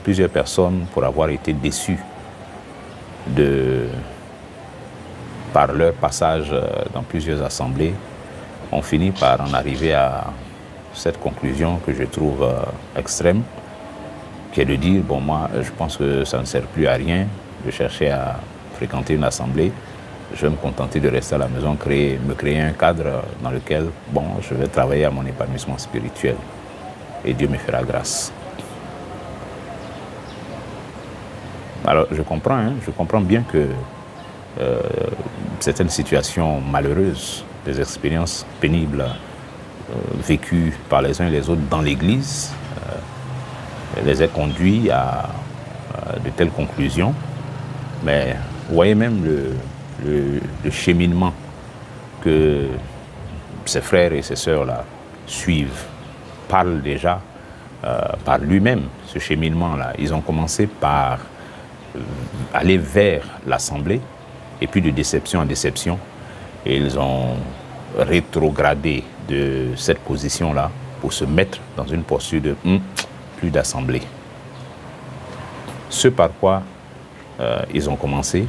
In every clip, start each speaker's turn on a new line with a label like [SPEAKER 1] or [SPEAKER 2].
[SPEAKER 1] plusieurs personnes, pour avoir été déçues par leur passage dans plusieurs assemblées, ont fini par en arriver à cette conclusion que je trouve extrême, qui est de dire, bon, moi, je pense que ça ne sert plus à rien de chercher à fréquenter une assemblée. Je vais me contenter de rester à la maison, me créer un cadre dans lequel, bon, je vais travailler à mon épanouissement spirituel. Et Dieu me fera grâce. Alors, je comprends bien que certaines situations malheureuses, des expériences pénibles vécues par les uns et les autres dans l'Église, les aient conduits à de telles conclusions. Mais vous voyez même le cheminement que ces frères et ces sœurs-là suivent, parle déjà par lui-même, ce cheminement-là. Ils ont commencé par aller vers l'Assemblée, et puis de déception en déception, et ils ont rétrogradé de cette position-là pour se mettre dans une posture de plus d'Assemblée. Ce par quoi ils ont commencé,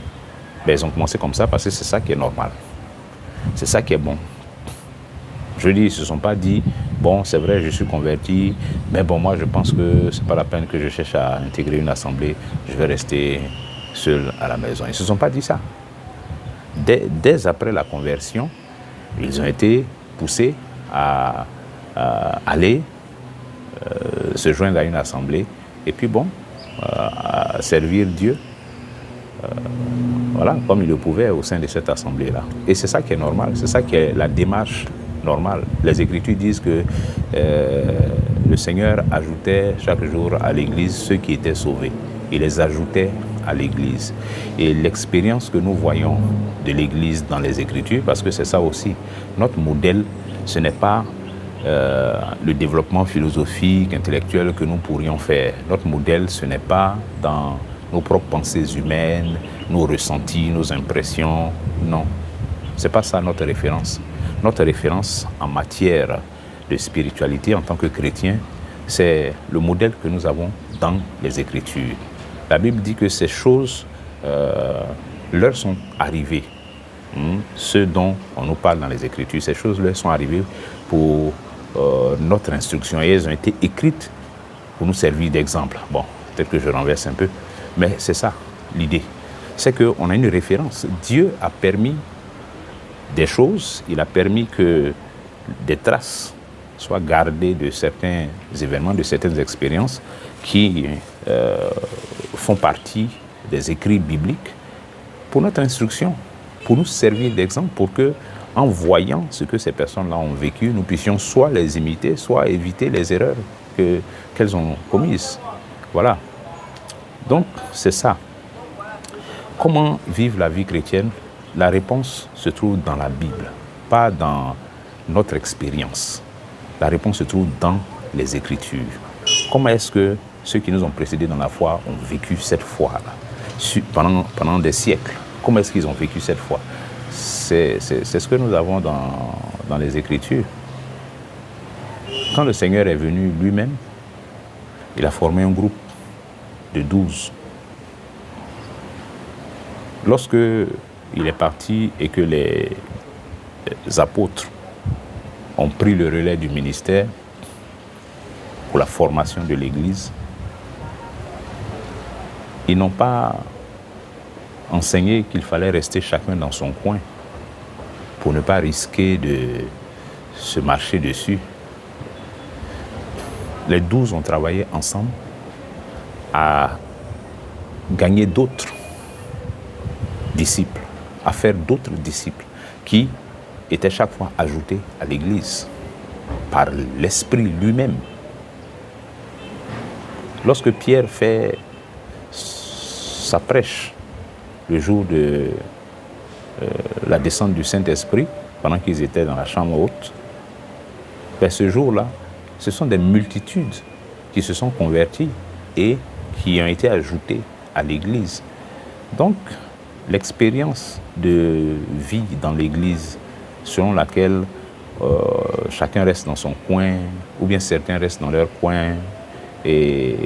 [SPEAKER 1] ils ont commencé comme ça parce que c'est ça qui est normal. C'est ça qui est bon. Je dis, ils ne se sont pas dit, bon, c'est vrai, je suis converti, mais bon, moi, je pense que ce n'est pas la peine que je cherche à intégrer une assemblée, je vais rester seul à la maison. Ils ne se sont pas dit ça. Dès après la conversion, ils ont été poussés à aller se joindre à une assemblée et puis, bon, à servir Dieu, voilà, comme ils le pouvaient au sein de cette assemblée-là. Et c'est ça qui est normal, c'est ça qui est la démarche normale. Les Écritures disent que le Seigneur ajoutait chaque jour à l'Église ceux qui étaient sauvés. Il les ajoutait à l'Église. Et l'expérience que nous voyons de l'Église dans les Écritures, parce que c'est ça aussi, notre modèle, ce n'est pas le développement philosophique, intellectuel que nous pourrions faire. Notre modèle, ce n'est pas dans nos propres pensées humaines, nos ressentis, nos impressions. Non, ce n'est pas ça notre référence. Notre référence en matière de spiritualité en tant que chrétien, c'est le modèle que nous avons dans les Écritures. La Bible dit que ces choses leur sont arrivées. Ce dont on nous parle dans les Écritures, ces choses leur sont arrivées pour notre instruction et elles ont été écrites pour nous servir d'exemple. Bon, peut-être que je renverse un peu, mais c'est ça l'idée. C'est qu'on a une référence. Dieu a permis des choses, il a permis que des traces soient gardées de certains événements, de certaines expériences qui font partie des écrits bibliques pour notre instruction, pour nous servir d'exemple, pour que, en voyant ce que ces personnes-là ont vécu, nous puissions soit les imiter, soit éviter les erreurs qu'elles ont commises. Voilà. Donc, c'est ça. Comment vivre la vie chrétienne? La réponse se trouve dans la Bible, pas dans notre expérience. La réponse se trouve dans les Écritures. Comment est-ce que ceux qui nous ont précédés dans la foi ont vécu cette foi-là pendant des siècles? Comment est-ce qu'ils ont vécu cette foi? C'est ce que nous avons dans les Écritures. Quand le Seigneur est venu lui-même, il a formé un groupe de 12. Lorsque il est parti et que les apôtres ont pris le relais du ministère pour la formation de l'Église, ils n'ont pas enseigné qu'il fallait rester chacun dans son coin pour ne pas risquer de se marcher dessus. Les 12 ont travaillé ensemble à gagner d'autres disciples, à faire d'autres disciples qui étaient chaque fois ajoutés à l'Église par l'Esprit lui-même. Lorsque Pierre fait sa prêche le jour de la descente du Saint-Esprit, pendant qu'ils étaient dans la chambre haute, ce jour-là, ce sont des multitudes qui se sont converties et qui ont été ajoutées à l'Église. Donc, l'expérience de vie dans l'Église, selon laquelle chacun reste dans son coin, ou bien certains restent dans leur coin, et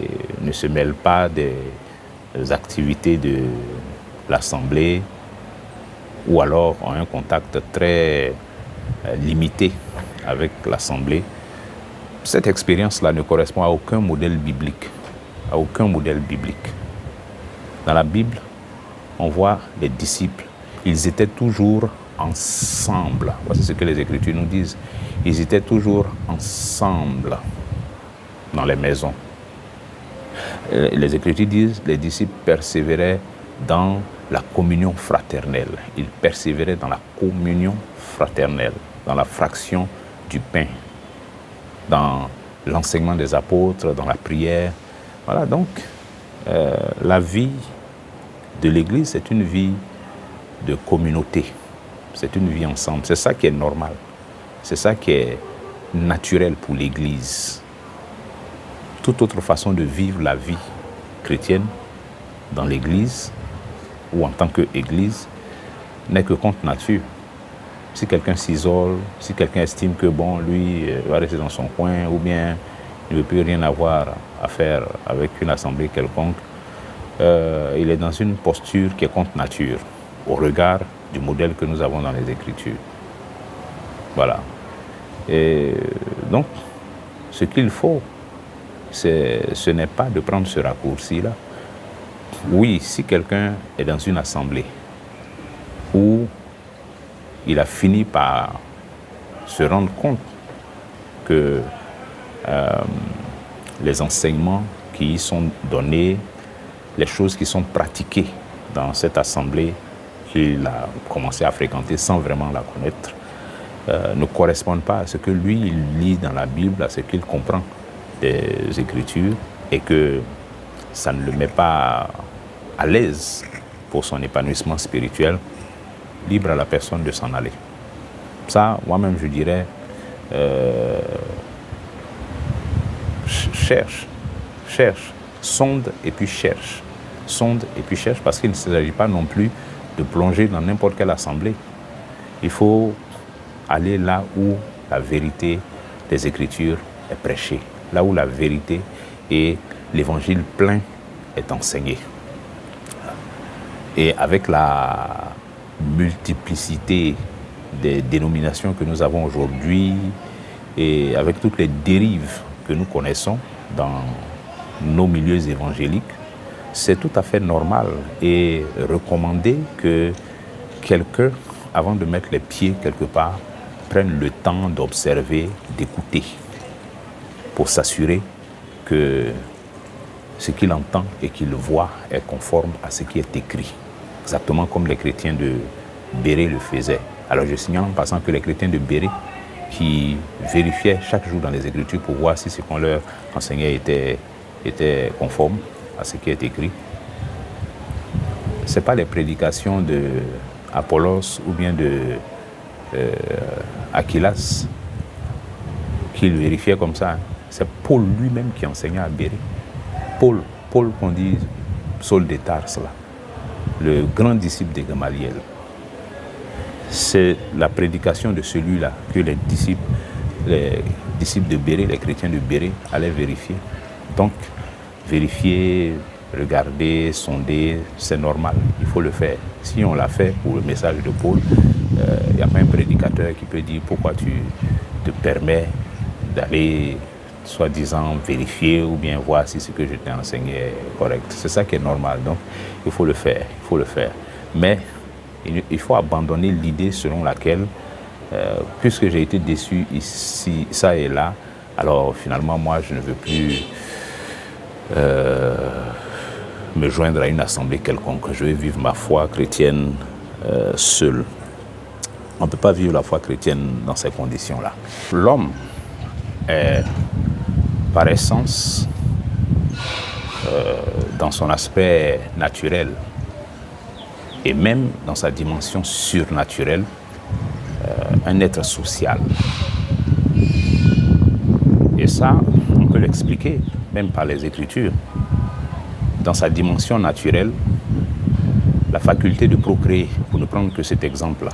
[SPEAKER 1] ne se mêle pas des activités de l'Assemblée ou alors ont un contact très limité avec l'Assemblée, cette expérience-là ne correspond à aucun modèle biblique. À aucun modèle biblique. Dans la Bible, on voit les disciples, ils étaient toujours ensemble. Voici ce que les Écritures nous disent. Ils étaient toujours ensemble dans les maisons. Les Écritures disent, les disciples persévéraient dans la communion fraternelle. Ils persévéraient dans la communion fraternelle, dans la fraction du pain, dans l'enseignement des apôtres, dans la prière. Voilà, donc, la vie de l'Église, c'est une vie de communauté. C'est une vie ensemble. C'est ça qui est normal. C'est ça qui est naturel pour l'Église. Toute autre façon de vivre la vie chrétienne dans l'Église ou en tant qu'Église n'est que contre nature. Si quelqu'un s'isole, si quelqu'un estime que bon, lui va rester dans son coin ou bien il ne veut plus rien avoir à faire avec une assemblée quelconque, il est dans une posture qui est contre nature au regard du modèle que nous avons dans les Écritures. Voilà. Et donc, ce qu'il faut, ce n'est pas de prendre ce raccourci-là. Oui, si quelqu'un est dans une assemblée où il a fini par se rendre compte que les enseignements qui y sont donnés, les choses qui sont pratiquées dans cette assemblée qu'il a commencé à fréquenter sans vraiment la connaître, ne correspondent pas à ce que lui, il lit dans la Bible, à ce qu'il comprend des Écritures, et que ça ne le met pas à l'aise pour son épanouissement spirituel, libre à la personne de s'en aller. Ça, moi-même, je dirais, cherche, sonde et puis cherche. Sonde et puis cherche, parce qu'il ne s'agit pas non plus de plonger dans n'importe quelle assemblée. Il faut aller là où la vérité des Écritures est prêchée, là où la vérité et l'évangile plein est enseigné. Et avec la multiplicité des dénominations que nous avons aujourd'hui et avec toutes les dérives que nous connaissons dans nos milieux évangéliques, c'est tout à fait normal et recommandé que quelqu'un, avant de mettre les pieds quelque part, prenne le temps d'observer, d'écouter, pour s'assurer que ce qu'il entend et qu'il voit est conforme à ce qui est écrit. Exactement comme les chrétiens de Béret le faisaient. Alors je signale en passant que les chrétiens de Béret, qui vérifiaient chaque jour dans les Écritures pour voir si ce qu'on leur enseignait était conforme à ce qui est écrit, ce n'est pas les prédications de Apollos ou bien de Aquilas qu'il vérifiait comme ça. C'est Paul lui-même qui enseignait à Béret. Paul qu'on dit Saul de Tarse, là, le grand disciple de Gamaliel. C'est la prédication de celui-là que les disciples de Béret, les chrétiens de Béret, allaient vérifier. Donc, vérifier, regarder, sonder, c'est normal, il faut le faire. Si on l'a fait pour le message de Paul, il n'y a pas un prédicateur qui peut dire pourquoi tu te permets d'aller soi-disant vérifier ou bien voir si ce que je t'ai enseigné est correct. C'est ça qui est normal, donc il faut le faire, Mais il faut abandonner l'idée selon laquelle, puisque j'ai été déçu ici, ça et là, alors finalement moi je ne veux plus me joindre à une assemblée quelconque. Je vais vivre ma foi chrétienne seul. On ne peut pas vivre la foi chrétienne dans ces conditions-là. L'homme est par essence, dans son aspect naturel et même dans sa dimension surnaturelle, un être social. Et ça, on peut l'expliquer même par les Écritures. Dans sa dimension naturelle, la faculté de procréer, pour ne prendre que cet exemple-là.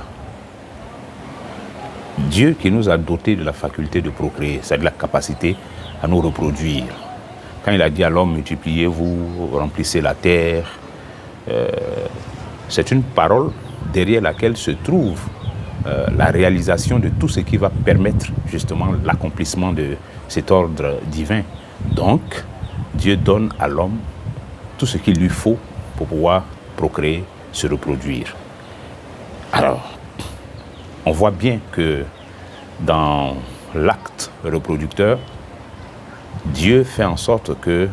[SPEAKER 1] Dieu qui nous a dotés de la faculté de procréer, c'est-à-dire la capacité à nous reproduire, Quand il a dit à l'homme, multipliez-vous, remplissez la terre, c'est une parole derrière laquelle se trouve la réalisation de tout ce qui va permettre justement l'accomplissement de cet ordre divin. Donc, Dieu donne à l'homme tout ce qu'il lui faut pour pouvoir procréer, se reproduire. Alors, on voit bien que dans l'acte reproducteur, Dieu fait en sorte que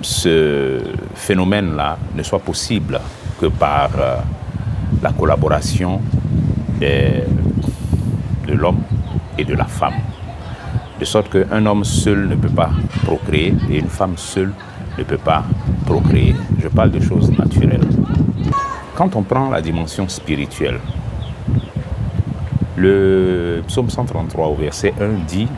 [SPEAKER 1] ce phénomène-là ne soit possible que par la collaboration de l'homme et de la femme. De sorte qu'un homme seul ne peut pas procréer et une femme seule ne peut pas procréer. Je parle de choses naturelles. Quand on prend la dimension spirituelle, le psaume 133 au verset 1 dit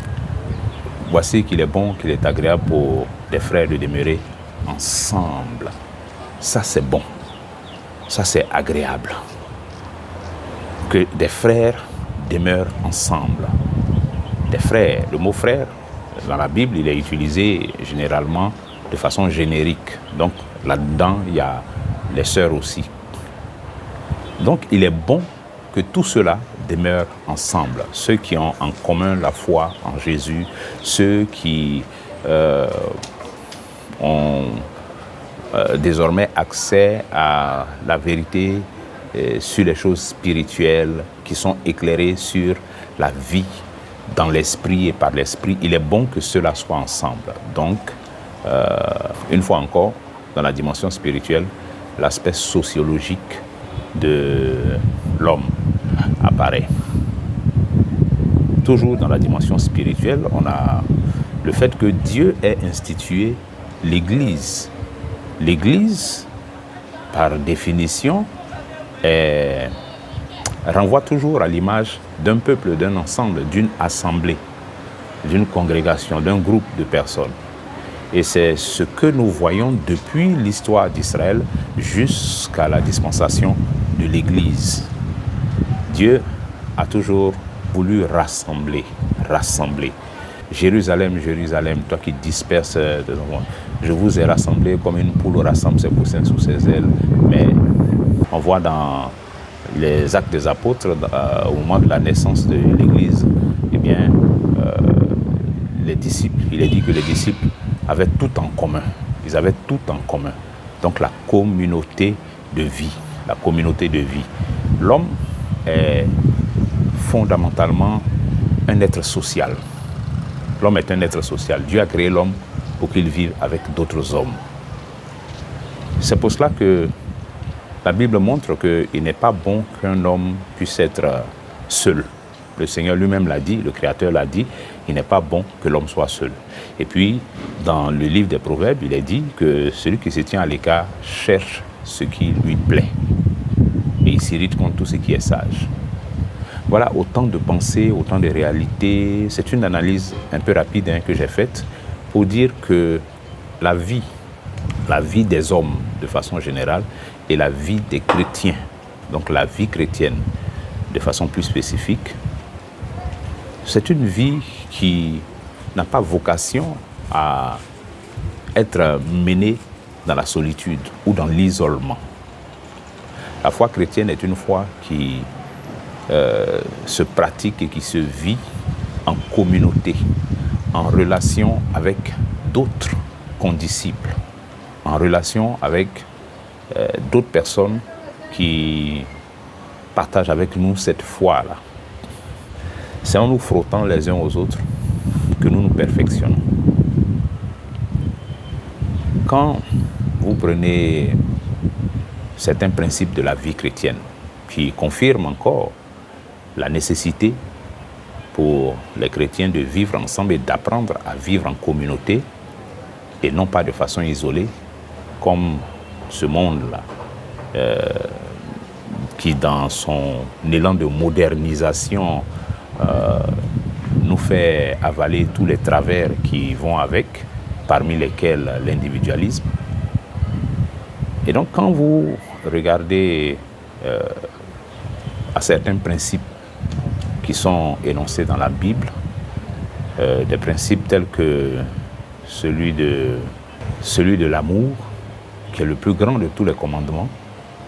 [SPEAKER 1] « Voici qu'il est bon, qu'il est agréable pour des frères de demeurer ensemble. » Ça c'est bon, ça c'est agréable. Que des frères demeurent ensemble. Des frères, le mot frère, dans la Bible, il est utilisé généralement de façon générique. Donc là-dedans, il y a les sœurs aussi. Donc il est bon que tout cela demeure ensemble. Ceux qui ont en commun la foi en Jésus, ceux qui ont désormais accès à la vérité sur les choses spirituelles, qui sont éclairés sur la vie dans l'esprit et par l'esprit, il est bon que cela soit ensemble. Donc, une fois encore, dans la dimension spirituelle, l'aspect sociologique de l'homme apparaît. Toujours dans la dimension spirituelle, on a le fait que Dieu ait institué l'Église. L'Église, par définition, renvoie toujours à l'image d'un peuple, d'un ensemble, d'une assemblée, d'une congrégation, d'un groupe de personnes. Et c'est ce que nous voyons depuis l'histoire d'Israël jusqu'à la dispensation de l'Église. Dieu a toujours voulu rassembler. Jérusalem, Jérusalem, toi qui disperses, je vous ai rassemblé comme une poule rassemble ses poussins sous ses ailes. Mais on voit dans les actes des apôtres, au moment de la naissance de l'Église, eh bien, les disciples, il est dit que les disciples avaient tout en commun. Ils avaient tout en commun. Donc la communauté de vie. La communauté de vie. L'homme est fondamentalement un être social. L'homme est un être social. Dieu a créé l'homme pour qu'il vive avec d'autres hommes. C'est pour cela que la Bible montre qu'il n'est pas bon qu'un homme puisse être seul. Le Seigneur lui-même l'a dit, le Créateur l'a dit, il n'est pas bon que l'homme soit seul. Et puis, dans le livre des Proverbes, il est dit que celui qui se tient à l'écart cherche ce qui lui plaît. Et il s'irrite contre tout ce qui est sage. Voilà autant de pensées, autant de réalités. C'est une analyse un peu rapide que j'ai faite pour dire que la vie des hommes de façon générale et la vie des chrétiens, donc la vie chrétienne de façon plus spécifique, c'est une vie qui n'a pas vocation à être menée dans la solitude ou dans l'isolement. La foi chrétienne est une foi qui se pratique et qui se vit en communauté, en relation avec d'autres condisciples, en relation avec d'autres personnes qui partagent avec nous cette foi-là. C'est en nous frottant les uns aux autres que nous nous perfectionnons. Quand vous prenez certains principes de la vie chrétienne qui confirment encore la nécessité pour les chrétiens de vivre ensemble et d'apprendre à vivre en communauté et non pas de façon isolée, comme ce monde-là, qui dans son élan de modernisation nous fait avaler tous les travers qui vont avec, parmi lesquels l'individualisme. Et donc quand vous regardez à certains principes qui sont énoncés dans la Bible, des principes tels que celui de l'amour, qui est le plus grand de tous les commandements,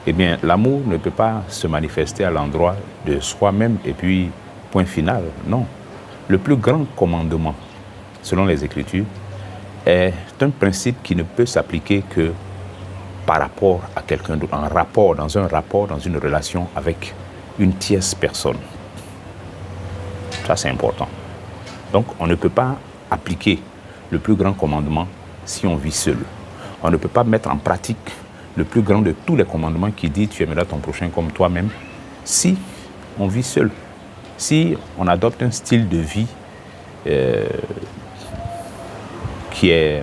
[SPEAKER 1] eh bien, l'amour ne peut pas se manifester à l'endroit de soi-même et puis point final. Non. Le plus grand commandement, selon les Écritures, est un principe qui ne peut s'appliquer que par rapport à quelqu'un d'autre, dans un rapport, dans une relation avec une tierce personne. Ça, c'est important. Donc, on ne peut pas appliquer le plus grand commandement si on vit seul. On ne peut pas mettre en pratique le plus grand de tous les commandements qui dit « tu aimeras ton prochain comme toi-même » si on vit seul. Si on adopte un style de vie qui est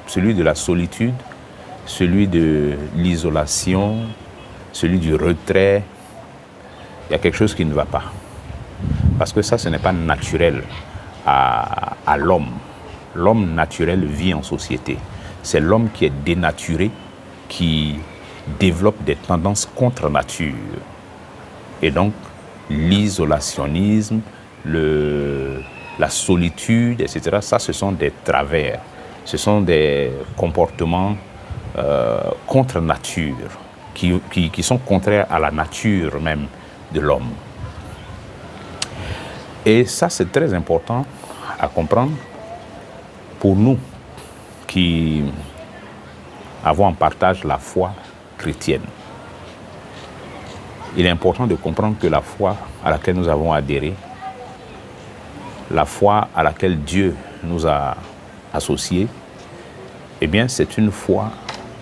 [SPEAKER 1] celui de la solitude, celui de l'isolation, celui du retrait, il y a quelque chose qui ne va pas. Parce que ça, ce n'est pas naturel à l'homme. L'homme naturel vit en société. C'est l'homme qui est dénaturé, qui développe des tendances contre nature. Et donc, l'isolationnisme, la solitude, etc., ça, ce sont des travers. Ce sont des comportements contre nature, qui sont contraires à la nature même de l'homme. Et ça, c'est très important à comprendre pour nous qui avons en partage la foi chrétienne. Il est important de comprendre que la foi à laquelle nous avons adhéré, la foi à laquelle Dieu nous a associés, eh bien, c'est une foi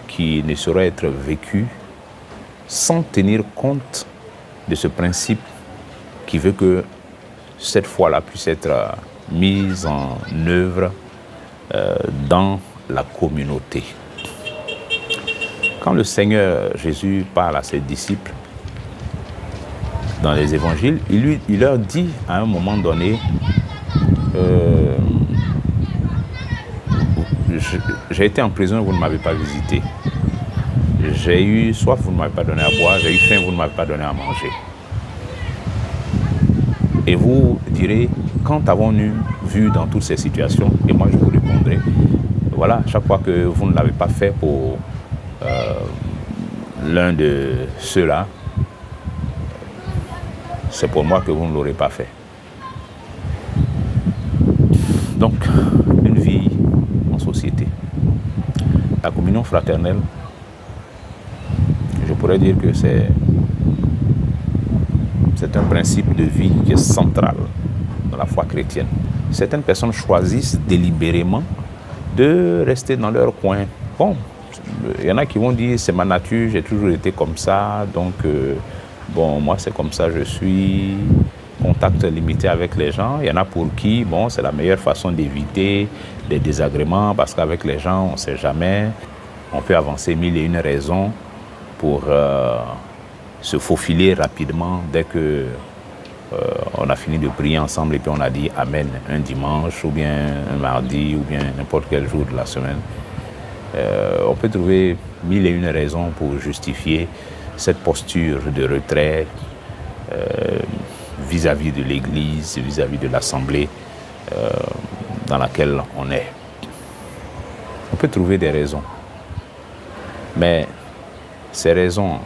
[SPEAKER 1] qui ne saurait être vécue sans tenir compte de ce principe qui veut que cette foi-là puisse être mise en œuvre dans la communauté. Quand le Seigneur Jésus parle à ses disciples dans les évangiles, il leur dit à un moment donné j'ai été en prison, vous ne m'avez pas visité. J'ai eu soif, vous ne m'avez pas donné à boire. J'ai eu faim, vous ne m'avez pas donné à manger. Et vous direz, quand avons-nous vu dans toutes ces situations? Et moi, je vous répondrai, voilà, chaque fois que vous ne l'avez pas fait pour l'un de ceux-là, c'est pour moi que vous ne l'aurez pas fait. Donc, une vie en société. La communion fraternelle, je pourrais dire que c'est un principe de vie qui est central dans la foi chrétienne. Certaines personnes choisissent délibérément de rester dans leur coin. Bon, il y en a qui vont dire c'est ma nature, j'ai toujours été comme ça, donc bon, moi c'est comme ça, je suis, contact limité avec les gens. Il y en a pour qui, bon, c'est la meilleure façon d'éviter des désagréments parce qu'avec les gens, on ne sait jamais. On peut avancer mille et une raisons pour se faufiler rapidement dès que on a fini de prier ensemble et puis on a dit Amen un dimanche ou bien un mardi ou bien n'importe quel jour de la semaine. On peut trouver mille et une raisons pour justifier cette posture de retrait vis-à-vis de l'Église, vis-à-vis de l'Assemblée dans laquelle on est. On peut trouver des raisons. Mais ces raisons,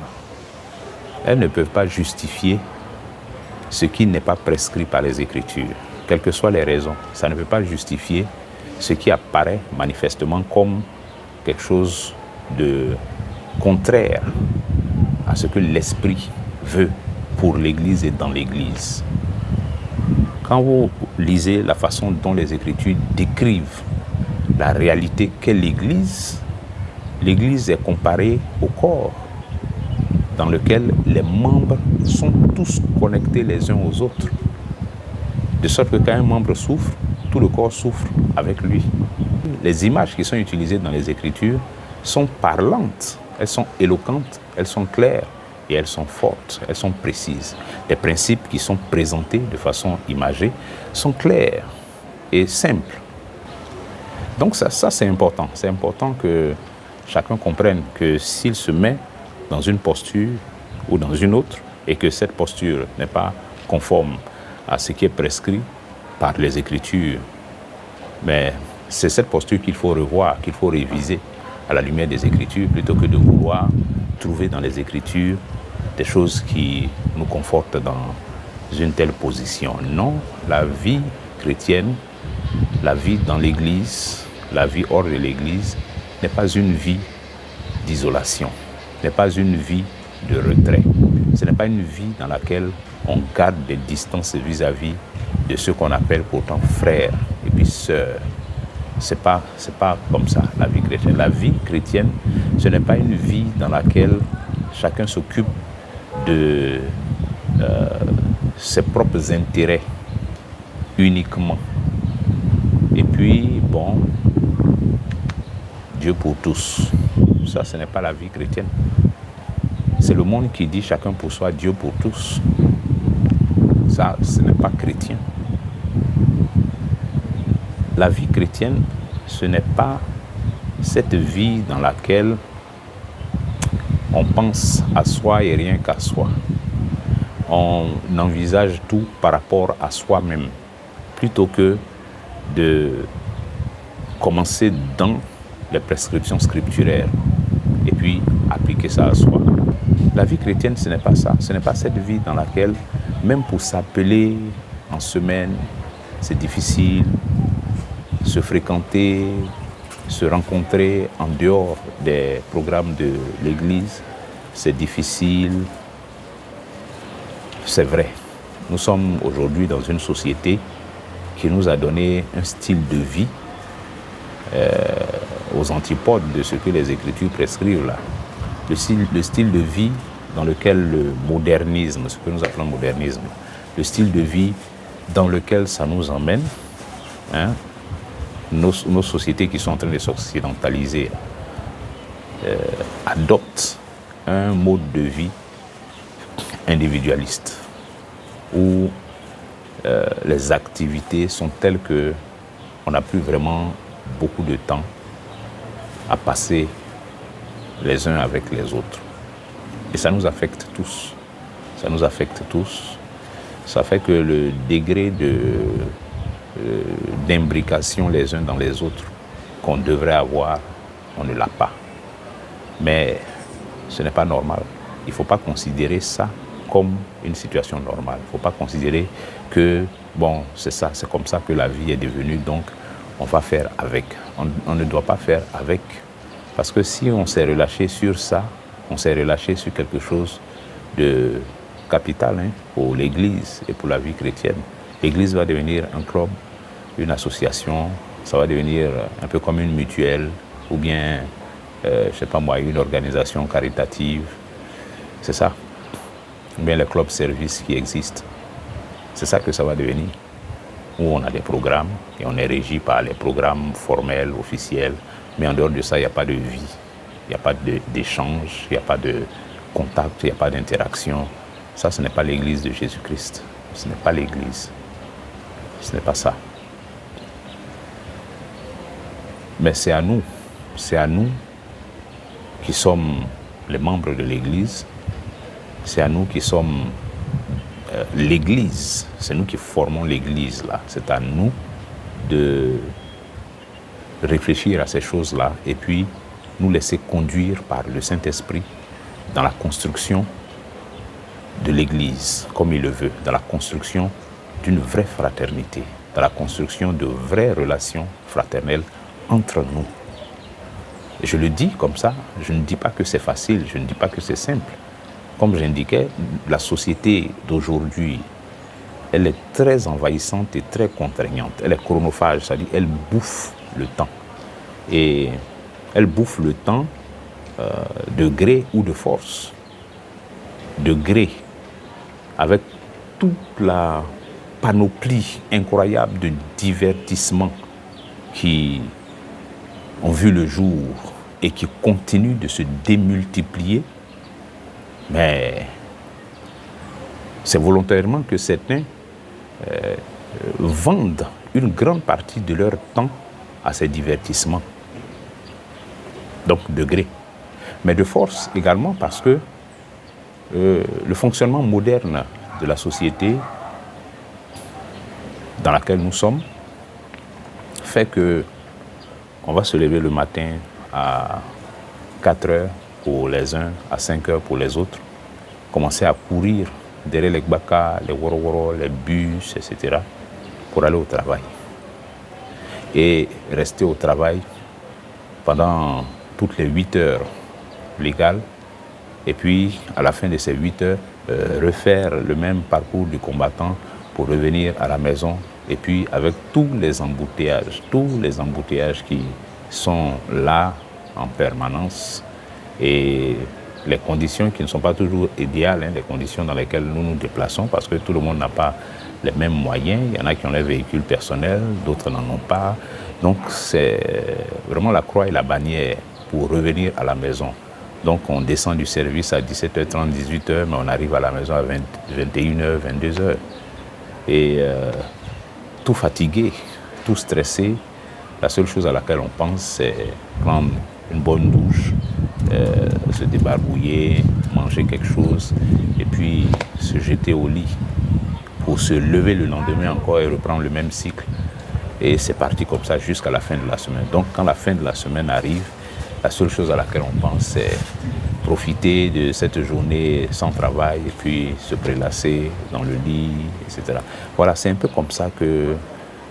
[SPEAKER 1] elles ne peuvent pas justifier ce qui n'est pas prescrit par les Écritures. Quelles que soient les raisons, ça ne peut pas justifier ce qui apparaît manifestement comme quelque chose de contraire à ce que l'Esprit veut pour l'Église et dans l'Église. Quand vous lisez la façon dont les Écritures décrivent la réalité qu'est l'Église, l'Église est comparée au corps dans lequel les membres sont tous connectés les uns aux autres. De sorte que quand un membre souffre, tout le corps souffre avec lui. Les images qui sont utilisées dans les Écritures sont parlantes, elles sont éloquentes, elles sont claires et elles sont fortes, elles sont précises. Les principes qui sont présentés de façon imagée sont clairs et simples. Donc ça c'est important. C'est important que chacun comprenne que s'il se met dans une posture ou dans une autre et que cette posture n'est pas conforme à ce qui est prescrit par les Écritures Mais c'est cette posture qu'il faut revoir, qu'il faut réviser à la lumière des Écritures, plutôt que de vouloir trouver dans les Écritures des choses qui nous confortent dans une telle position. Non, la vie chrétienne, la vie dans l'Église, la vie hors de l'Église n'est pas une vie d'isolation, n'est pas une vie de retrait. Ce n'est pas une vie dans laquelle on garde des distances vis-à-vis de ceux qu'on appelle pourtant frères et puis sœurs. C'est pas comme ça, la vie chrétienne. La vie chrétienne, ce n'est pas une vie dans laquelle chacun s'occupe de ses propres intérêts uniquement. Et puis, bon, Dieu pour tous. Ça, ce n'est pas la vie chrétienne. C'est le monde qui dit chacun pour soi, Dieu pour tous. Ça, ce n'est pas chrétien. La vie chrétienne, ce n'est pas cette vie dans laquelle on pense à soi et rien qu'à soi. On envisage tout par rapport à soi-même, plutôt que de commencer dans les prescriptions scripturaires et puis appliquer ça à soi. La vie chrétienne, ce n'est pas ça. Ce n'est pas cette vie dans laquelle, même pour s'appeler en semaine, c'est difficile. Se fréquenter, se rencontrer en dehors des programmes de l'Église, c'est difficile. C'est vrai. Nous sommes aujourd'hui dans une société qui nous a donné un style de vie aux antipodes de ce que les Écritures prescrivent là. Le style de vie dans lequel le modernisme, ce que nous appelons modernisme, le style de vie dans lequel ça nous emmène, nos sociétés qui sont en train de s'occidentaliser adoptent un mode de vie individualiste où les activités sont telles que on n'a plus vraiment beaucoup de temps à passer les uns avec les autres. Et ça nous affecte tous. Ça nous affecte tous. Ça fait que le degré d'imbrication les uns dans les autres qu'on devrait avoir, on ne l'a pas. Mais ce n'est pas normal. Il ne faut pas considérer ça comme une situation normale. Il ne faut pas considérer que, bon, c'est ça, c'est comme ça que la vie est devenue, donc on va faire avec. On ne doit pas faire avec. Parce que si on s'est relâché sur ça, on s'est relâché sur quelque chose de capital pour l'Église et pour la vie chrétienne. L'Église va devenir un club, une association, ça va devenir un peu comme une mutuelle ou bien, je ne sais pas moi, une organisation caritative. C'est ça. Ou bien les clubs services qui existent. C'est ça que ça va devenir. Où on a des programmes et on est régi par les programmes formels, officiels. Mais en dehors de ça, il n'y a pas de vie. Il n'y a pas d'échange, il n'y a pas de contact, il n'y a pas d'interaction. Ça, ce n'est pas l'Église de Jésus-Christ. Ce n'est pas l'Église. Ce n'est pas ça. Mais c'est à nous qui sommes les membres de l'Église, c'est à nous qui sommes l'Église, c'est nous qui formons l'Église là. C'est à nous de réfléchir à ces choses-là et puis nous laisser conduire par le Saint-Esprit dans la construction de l'Église, comme il le veut, dans la construction d'une vraie fraternité, dans la construction de vraies relations fraternelles entre nous. Et je le dis comme ça, je ne dis pas que c'est facile, je ne dis pas que c'est simple. Comme j'indiquais, la société d'aujourd'hui, elle est très envahissante et très contraignante. Elle est chronophage, c'est-à-dire elle bouffe le temps. Et elle bouffe le temps de gré ou de force. De gré, avec toute la panoplie incroyable de divertissements qui ont vu le jour et qui continuent de se démultiplier. Mais c'est volontairement que certains vendent une grande partie de leur temps à ces divertissements. Donc de gré. Mais de force également parce que le fonctionnement moderne de la société dans laquelle nous sommes fait que on va se lever le matin à 4 heures pour les uns, à 5 heures pour les autres, commencer à courir derrière les gbaka, les woro-woro, les bus, etc., pour aller au travail. Et rester au travail pendant toutes les 8 heures légales, et puis à la fin de ces 8 heures, refaire le même parcours du combattant pour revenir à la maison, et puis avec tous les embouteillages qui sont là en permanence, et les conditions qui ne sont pas toujours idéales, les conditions dans lesquelles nous nous déplaçons, parce que tout le monde n'a pas les mêmes moyens. Il y en a qui ont les véhicules personnels, d'autres n'en ont pas. Donc c'est vraiment la croix et la bannière pour revenir à la maison. Donc on descend du service à 17h30, 18h, mais on arrive à la maison à 21h, 22h. Et tout fatigué, tout stressé, la seule chose à laquelle on pense, c'est prendre une bonne douche, se débarbouiller, manger quelque chose, et puis se jeter au lit pour se lever le lendemain encore et reprendre le même cycle. Et c'est parti comme ça jusqu'à la fin de la semaine. Donc quand la fin de la semaine arrive, la seule chose à laquelle on pense, c'est profiter de cette journée sans travail et puis se prélasser dans le lit, etc. Voilà, c'est un peu comme ça que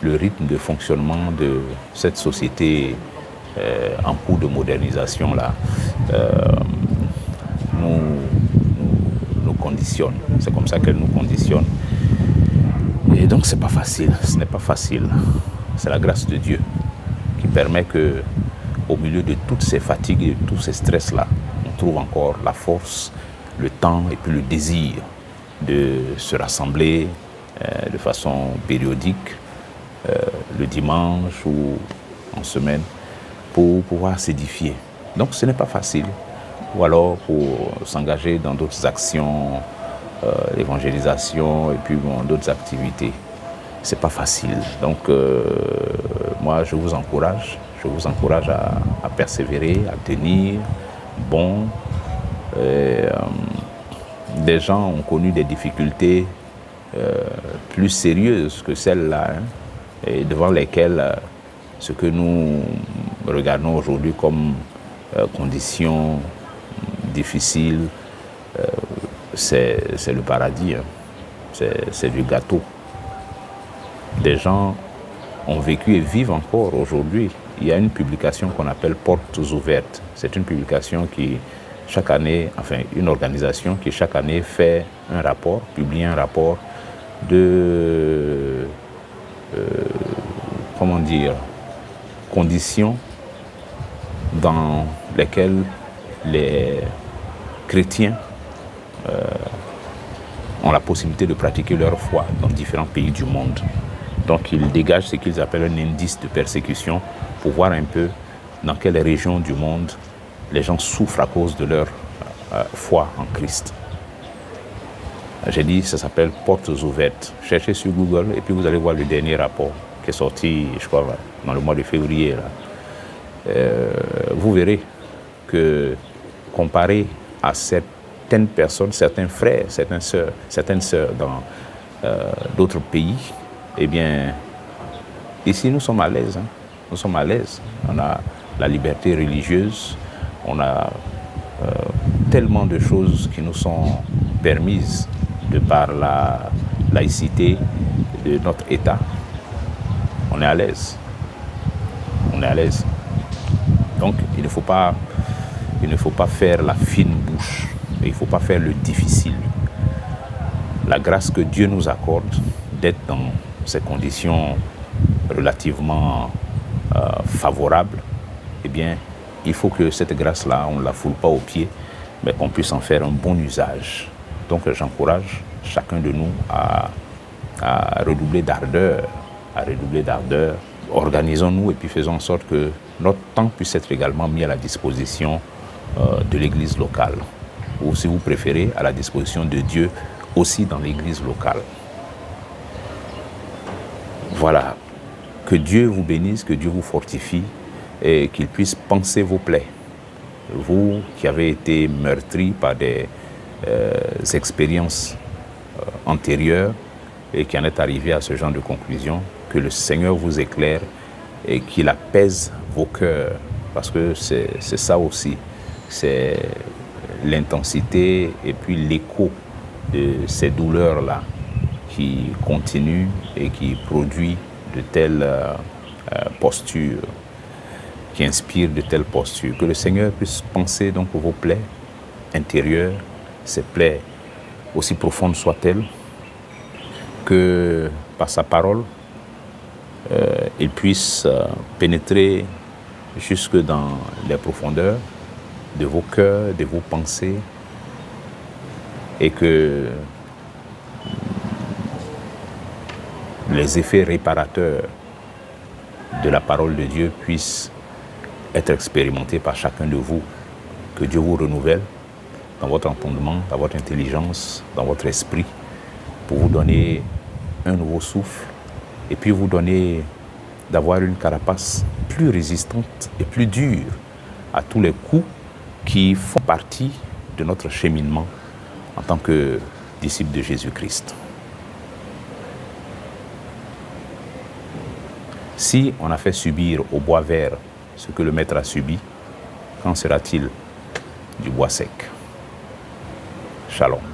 [SPEAKER 1] le rythme de fonctionnement de cette société en cours de modernisation là, nous conditionne. C'est comme ça qu'elle nous conditionne. Et donc c'est pas facile, ce n'est pas facile. C'est la grâce de Dieu qui permet que, au milieu de toutes ces fatigues et de tous ces stress-là, on trouve encore la force, le temps et puis le désir de se rassembler de façon périodique, le dimanche ou en semaine, pour pouvoir s'édifier. Donc ce n'est pas facile. Ou alors pour s'engager dans d'autres actions, l'évangélisation et puis d'autres activités. C'est pas facile. Donc moi je vous encourage à persévérer, à tenir bon. Des gens ont connu des difficultés plus sérieuses que celles-là, et devant lesquelles ce que nous regardons aujourd'hui comme conditions difficiles, c'est le paradis, c'est du gâteau. Des gens ont vécu et vivent encore aujourd'hui. Il y a une publication qu'on appelle Portes ouvertes. C'est une publication qui, chaque année, enfin une organisation qui chaque année fait un rapport, publie un rapport de, conditions dans lesquelles les chrétiens ont la possibilité de pratiquer leur foi dans différents pays du monde. Donc ils dégagent ce qu'ils appellent un indice de persécution pour voir un peu dans quelles régions du monde les gens souffrent à cause de leur foi en Christ. J'ai dit, ça s'appelle Portes ouvertes. Cherchez sur Google et puis vous allez voir le dernier rapport qui est sorti, je crois, dans le mois de février. Là. Vous verrez que comparé à certaines personnes, certains frères, certaines sœurs dans d'autres pays, eh bien, ici nous sommes à l'aise. Nous sommes à l'aise. On a la liberté religieuse, on a tellement de choses qui nous sont permises de par la laïcité de notre État. On est à l'aise. On est à l'aise. Donc, il ne faut pas faire la fine bouche. Il ne faut pas faire le difficile. La grâce que Dieu nous accorde d'être dans ces conditions relativement favorables, eh bien, il faut que cette grâce-là, on ne la foule pas aux pieds, mais qu'on puisse en faire un bon usage. Donc, j'encourage chacun de nous à redoubler d'ardeur, Organisons-nous et puis faisons en sorte que notre temps puisse être également mis à la disposition de l'église locale, ou si vous préférez, à la disposition de Dieu aussi dans l'église locale. Voilà. Que Dieu vous bénisse, que Dieu vous fortifie et qu'il puisse panser vos plaies. Vous qui avez été meurtris par des expériences antérieures et qui en êtes arrivés à ce genre de conclusion, que le Seigneur vous éclaire et qu'il apaise vos cœurs, parce que c'est ça aussi, c'est l'intensité et puis l'écho de ces douleurs-là qui continue et qui produit de telles postures, qui inspire de telles postures. Que le Seigneur puisse penser donc vos plaies intérieures, ces plaies aussi profondes soient-elles, que par sa parole, il puisse pénétrer jusque dans les profondeurs de vos cœurs, de vos pensées, et que les effets réparateurs de la parole de Dieu puissent être expérimentés par chacun de vous. Que Dieu vous renouvelle dans votre entendement, dans votre intelligence, dans votre esprit, pour vous donner un nouveau souffle et puis vous donner d'avoir une carapace plus résistante et plus dure à tous les coups qui font partie de notre cheminement en tant que disciples de Jésus-Christ. Si on a fait subir au bois vert ce que le maître a subi, qu'en sera-t-il du bois sec? Shalom.